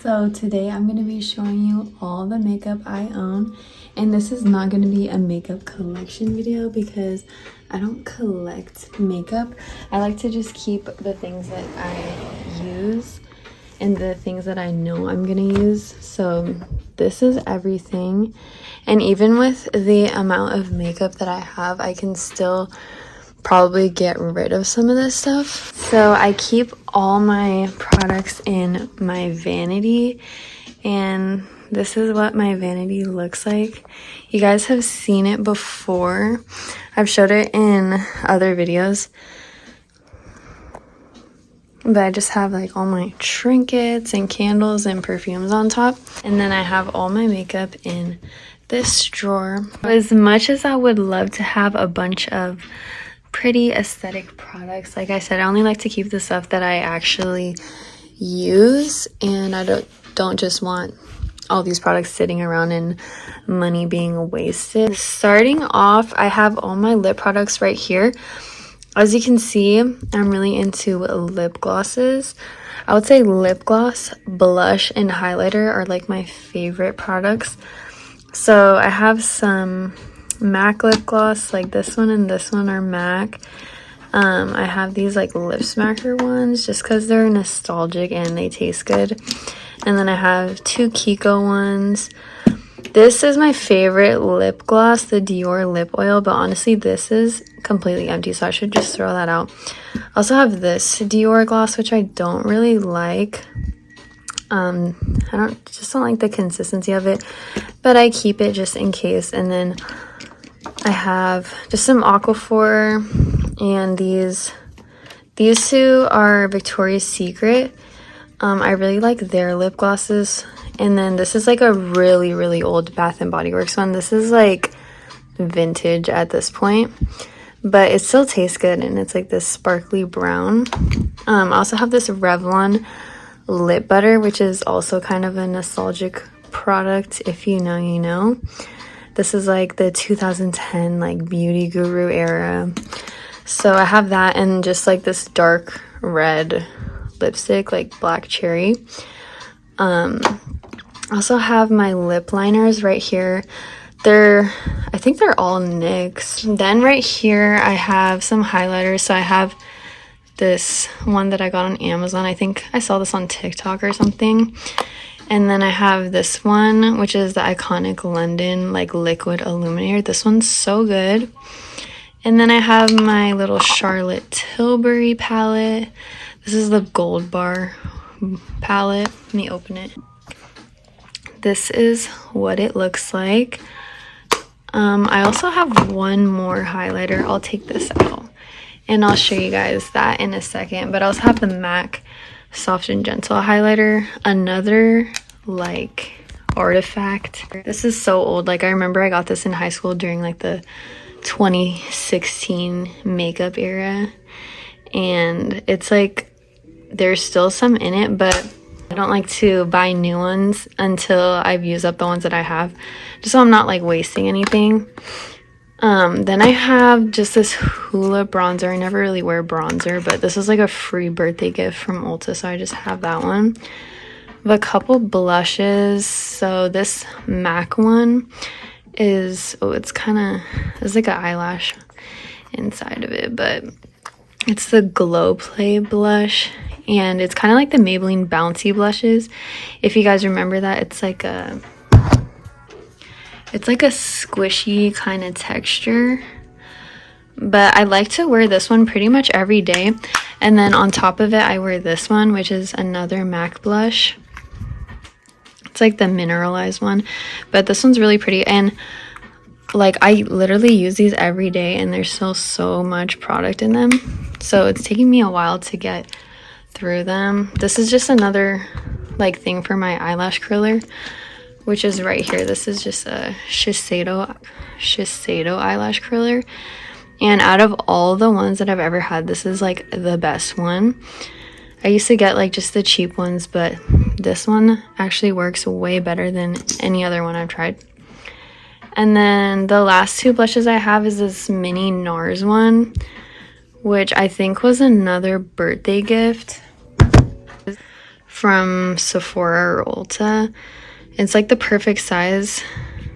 So today I'm going to be showing you all the makeup I own, and this is not going to be a makeup collection video because I don't collect makeup. I like to just keep the things that I use and the things that I know I'm going to use. So this is everything, and even with the amount of makeup that I have, I can still probably get rid of some of this stuff. So I keep all my products in my vanity, and this is what my vanity looks like. You guys have seen it before. I've showed it in other videos, but I just have like all my trinkets and candles and perfumes on top, and then I have all my makeup in this drawer. As much as I would love to have a bunch of pretty aesthetic products, like I said, I only like to keep the stuff that I actually use, and I don't just want all these products sitting around and money being wasted. Starting off, I have all my lip products right here. As you can see, I'm really into lip glosses. I would say lip gloss, blush, and highlighter are like my favorite products. So I have some MAC lip gloss, like this one and this one are MAC. I have these like lip smacker ones just because they're nostalgic and they taste good. And then I have two Kiko ones. This is my favorite lip gloss, the Dior lip oil, but honestly this is completely empty, so I should just throw that out. I also have this Dior gloss, which I don't really like. I don't like the consistency of it, but I keep it just in case. And then I have just some Aquaphor, and these two are Victoria's Secret. I really like their lip glosses. And then this is like a really old Bath and Body Works one. This is like vintage at this point, but it still tastes good, and it's like this sparkly brown. I also have this Revlon lip butter, which is also kind of a nostalgic product. If you know, you know. This is like the 2010 like beauty guru era. So I have that, and just like this dark red lipstick, like black cherry. I also have my lip liners right here. I think they're all NYX. Then right here I have some highlighters. So I have this one that I got on Amazon. I think I saw this on TikTok or something. And then I have this one, which is the iconic London like liquid illuminator. This one's so good. And then I have my little Charlotte Tilbury palette. This is the Gold Bar palette. Let me open it. This is what it looks like. I also have one more highlighter. I'll take this out and I'll show you guys that in a second. But I also have the MAC Soft and Gentle highlighter, another like artifact. This is so old. Like I remember I got this in high school during like the 2016 makeup era, and it's like there's still some in it, but I don't like to buy new ones until I've used up the ones that I have, just so I'm not like wasting anything. Then I have just this Hoola bronzer. I never really wear bronzer, but this is like a free birthday gift from Ulta, so I just have that one. I have a couple blushes. So this MAC one is, it's like an eyelash inside of it, but it's the Glow Play blush, and it's kind of like the Maybelline Bouncy blushes. If you guys remember that, it's like a squishy kind of texture, but I like to wear this one pretty much every day. And then on top of it I wear this one, which is another MAC blush. It's like the mineralized one, but this one's really pretty, and like I literally use these every day, and there's still so much product in them, so it's taking me a while to get through them. This is just another like thing for my eyelash curler, which is right here. This is just a Shiseido eyelash curler, and out of all the ones that I've ever had, this is like the best one. I used to get like just the cheap ones, but this one actually works way better than any other one I've tried. And then the last two blushes I have is this mini NARS one, which I think was another birthday gift from Sephora or Ulta. It's like the perfect size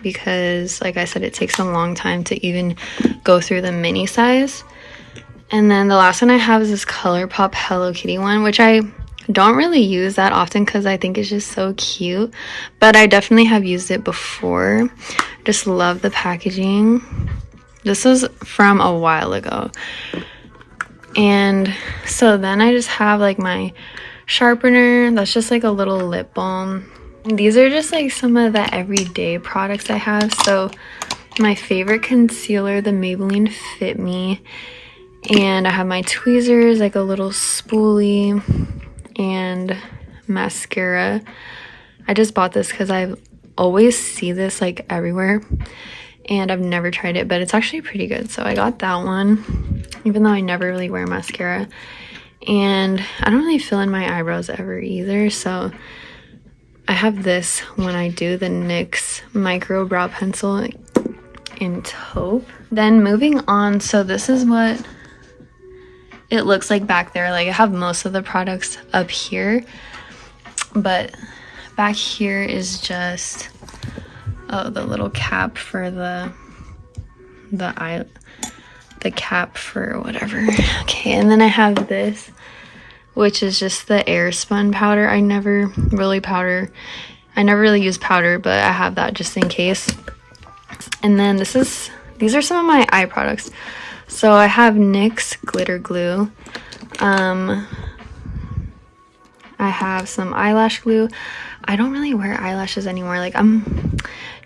because, like I said, it takes a long time to even go through the mini size. And then the last one I have is this ColourPop Hello Kitty one, which I don't really use that often because I think it's just so cute, but I definitely have used it before. Just love the packaging. This was from a while ago. And so then I just have like my sharpener. That's just like a little lip balm. These are just like some of the everyday products I have. So my favorite concealer, the Maybelline Fit Me, and I have my tweezers, like a little spoolie, and mascara. I just bought this because I always see this like everywhere and I've never tried it, but it's actually pretty good, so I got that one, even though I never really wear mascara. And I don't really fill in my eyebrows ever either, so I have this when I do the NYX micro brow pencil in taupe. Then moving on, so this is what it looks like back there. Like I have most of the products up here, but back here is just the little cap for the cap for whatever. Okay, and then I have this, which is just the Airspun powder. I never really use powder, but I have that just in case. And then these are some of my eye products. So I have NYX glitter glue. I have some eyelash glue. I don't really wear eyelashes anymore. Like I'm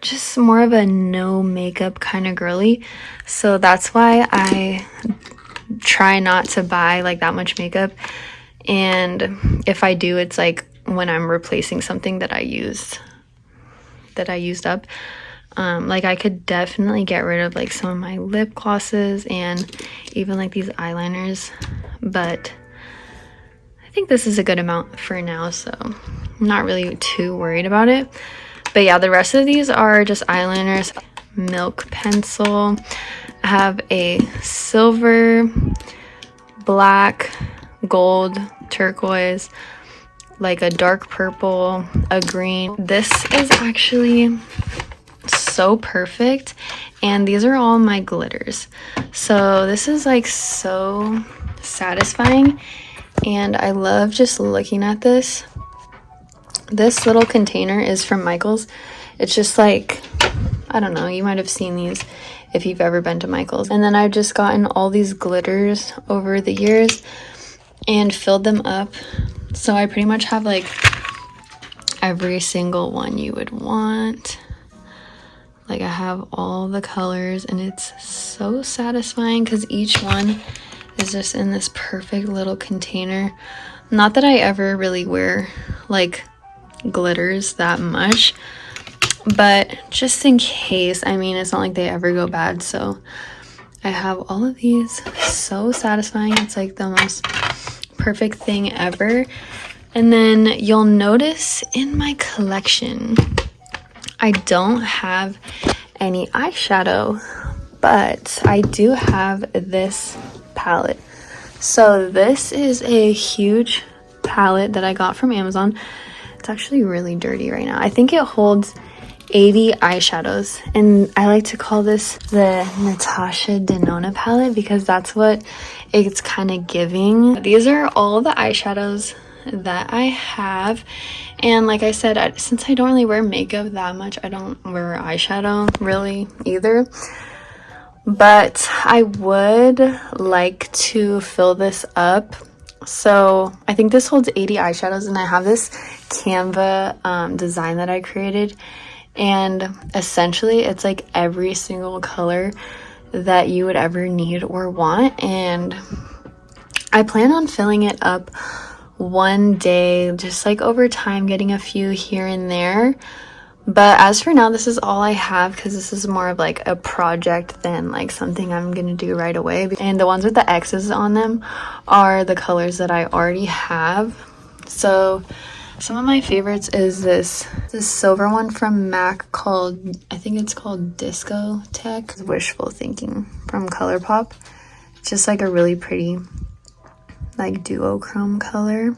just more of a no makeup kind of girly. So that's why I try not to buy like that much makeup. And if I do, it's like when I'm replacing something that I used up. Like I could definitely get rid of like some of my lip glosses and even like these eyeliners, but I think this is a good amount for now, so I'm not really too worried about it. But yeah, the rest of these are just eyeliners. Milk pencil. I have a silver, black, gold, turquoise, like a dark purple, a green. This is actually so perfect, and these are all my glitters. So this is like so satisfying, and I love just looking at this. This little container is from Michael's. It's just like, I don't know, you might have seen these if you've ever been to Michael's. And then I've just gotten all these glitters over the years and filled them up. So I pretty much have like every single one you would want. Like I have all the colors, and it's so satisfying because each one is just in this perfect little container. Not that I ever really wear like glitters that much, but just in case, I mean, it's not like they ever go bad. So I have all of these. So satisfying. It's like the most perfect thing ever. And then you'll notice in my collection, I don't have any eyeshadow, but I do have this palette. So this is a huge palette that I got from Amazon. It's actually really dirty right now. I think it holds 80 eyeshadows, and I like to call this the Natasha Denona palette because that's what it's kind of giving. These are all the eyeshadows that I have, and like I said, since I don't really wear makeup that much, I don't wear eyeshadow really either, but I would like to fill this up. So I think this holds 80 eyeshadows, and I have this Canva design that I created, and essentially it's like every single color that you would ever need or want, and I plan on filling it up one day, just like over time, getting a few here and there. But as for now, this is all I have because this is more of like a project than like something I'm gonna do right away. And the ones with the X's on them are the colors that I already have. So some of my favorites is this silver one from MAC called, I think it's called Disco Tech. Wishful Thinking from ColourPop. It's just like a really pretty like duochrome color.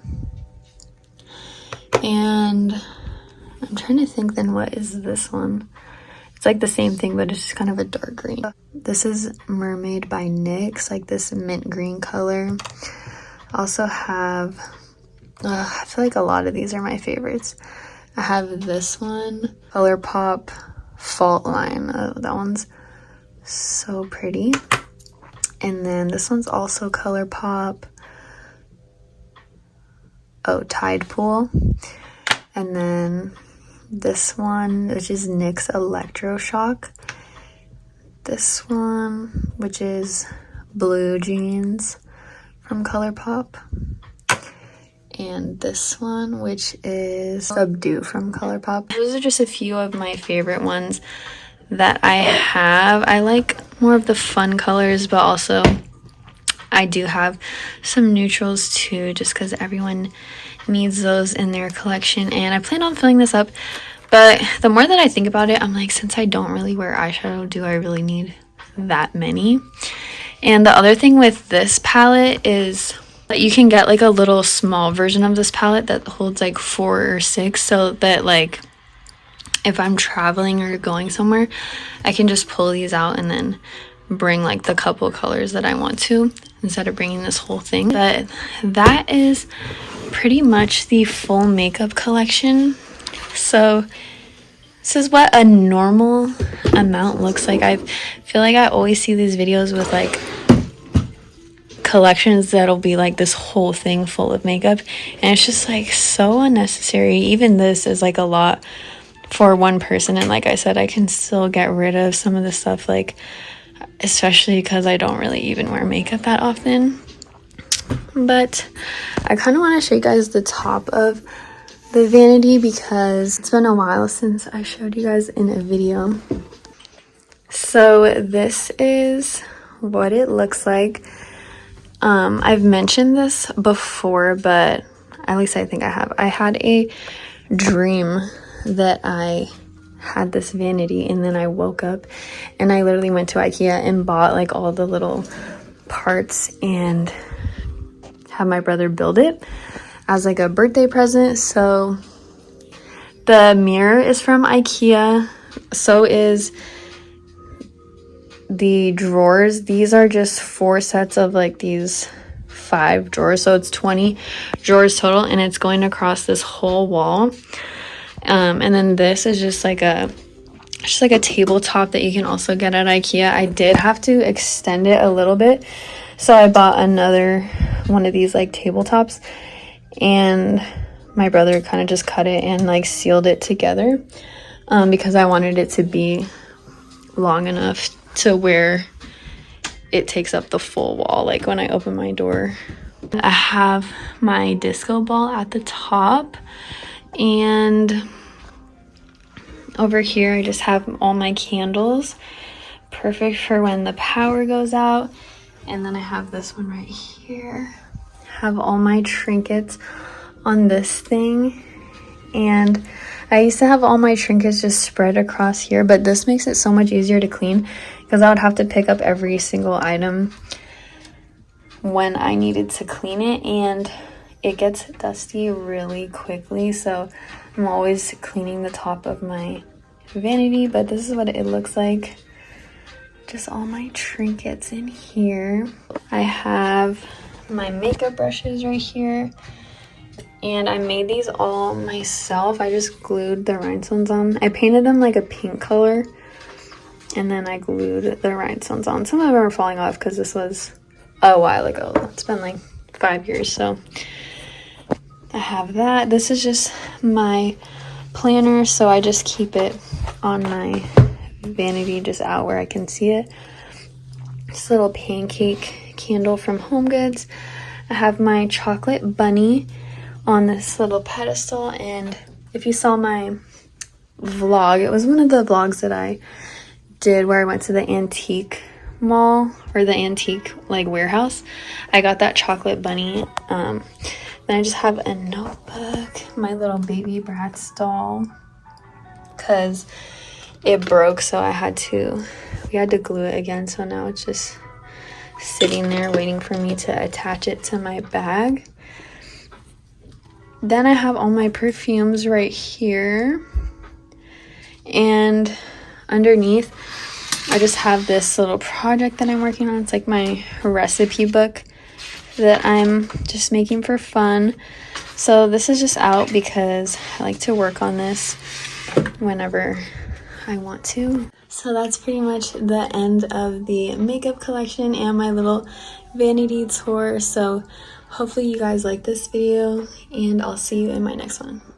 And I'm trying to think then, what is this one? It's like the same thing, but it's just kind of a dark green. This is Mermaid by NYX, like this mint green color. Also have, I feel like a lot of these are my favorites. I have this one, ColourPop Fault Line. That one's so pretty. And then this one's also ColourPop. Oh, Tide Pool. And then this one, which is NYX Electroshock. This one, which is Blue Jeans from ColourPop. And this one, which is Subdue from ColourPop. Those are just a few of my favorite ones that I have. I like more of the fun colors, but also I do have some neutrals too, just because everyone needs those in their collection. And I plan on filling this up, but the more that I think about it, I'm like, since I don't really wear eyeshadow, do I really need that many? And the other thing with this palette is that you can get like a little small version of this palette that holds like 4 or 6, so that like if I'm traveling or going somewhere, I can just pull these out and then bring like the couple colors that I want to instead of bringing this whole thing. But that is pretty much the full makeup collection. So this is what a normal amount looks like. I feel like I always see these videos with like collections that'll be like this whole thing full of makeup, and it's just like so unnecessary. Even this is like a lot for one person, and like I said, I can still get rid of some of the stuff, like especially because I don't really even wear makeup that often. But I kind of want to show you guys the top of the vanity because it's been a while since I showed you guys in a video. So this is what it looks like. I've mentioned this before, but at least I think I have. I had a dream that I had this vanity, and then I woke up and I literally went to IKEA and bought like all the little parts and had my brother build it as like a birthday present. So the mirror is from IKEA. So is the drawers. These are just 4 sets of like these 5 drawers, so it's 20 drawers total, and it's going across this whole wall. And then this is just like a tabletop that you can also get at IKEA. I did have to extend it a little bit, so I bought another one of these like tabletops, and my brother kind of just cut it and like sealed it together because I wanted it to be long enough to where it takes up the full wall, like when I open my door. I have my disco ball at the top, and over here I just have all my candles, perfect for when the power goes out. And then I have this one right here. Have all my trinkets on this thing, and I used to have all my trinkets just spread across here, but this makes it so much easier to clean because I would have to pick up every single item when I needed to clean it, and it gets dusty really quickly, so I'm always cleaning the top of my vanity. But this is what it looks like. Just all my trinkets in here. I have my makeup brushes right here, and I made these all myself. I just glued the rhinestones on. I painted them like a pink color, and then I glued the rhinestones on. Some of them are falling off because this was a while ago. It's been like 5 years, so I have that. This is just my planner, so I just keep it on my vanity, just out where I can see it. This little pancake candle from HomeGoods. I have my chocolate bunny on this little pedestal, and if you saw my vlog, it was one of the vlogs that I did where I went to the antique mall, or the antique like warehouse. I got that chocolate bunny. Then I just have a notebook, my little baby Bratz doll, because it broke, so we had to glue it again, so now it's just sitting there waiting for me to attach it to my bag. Then I have all my perfumes right here. And underneath, I just have this little project that I'm working on. It's like my recipe book that I'm just making for fun. So this is just out because I like to work on this whenever I want to. So that's pretty much the end of the makeup collection and my little vanity tour. So hopefully you guys like this video, and I'll see you in my next one.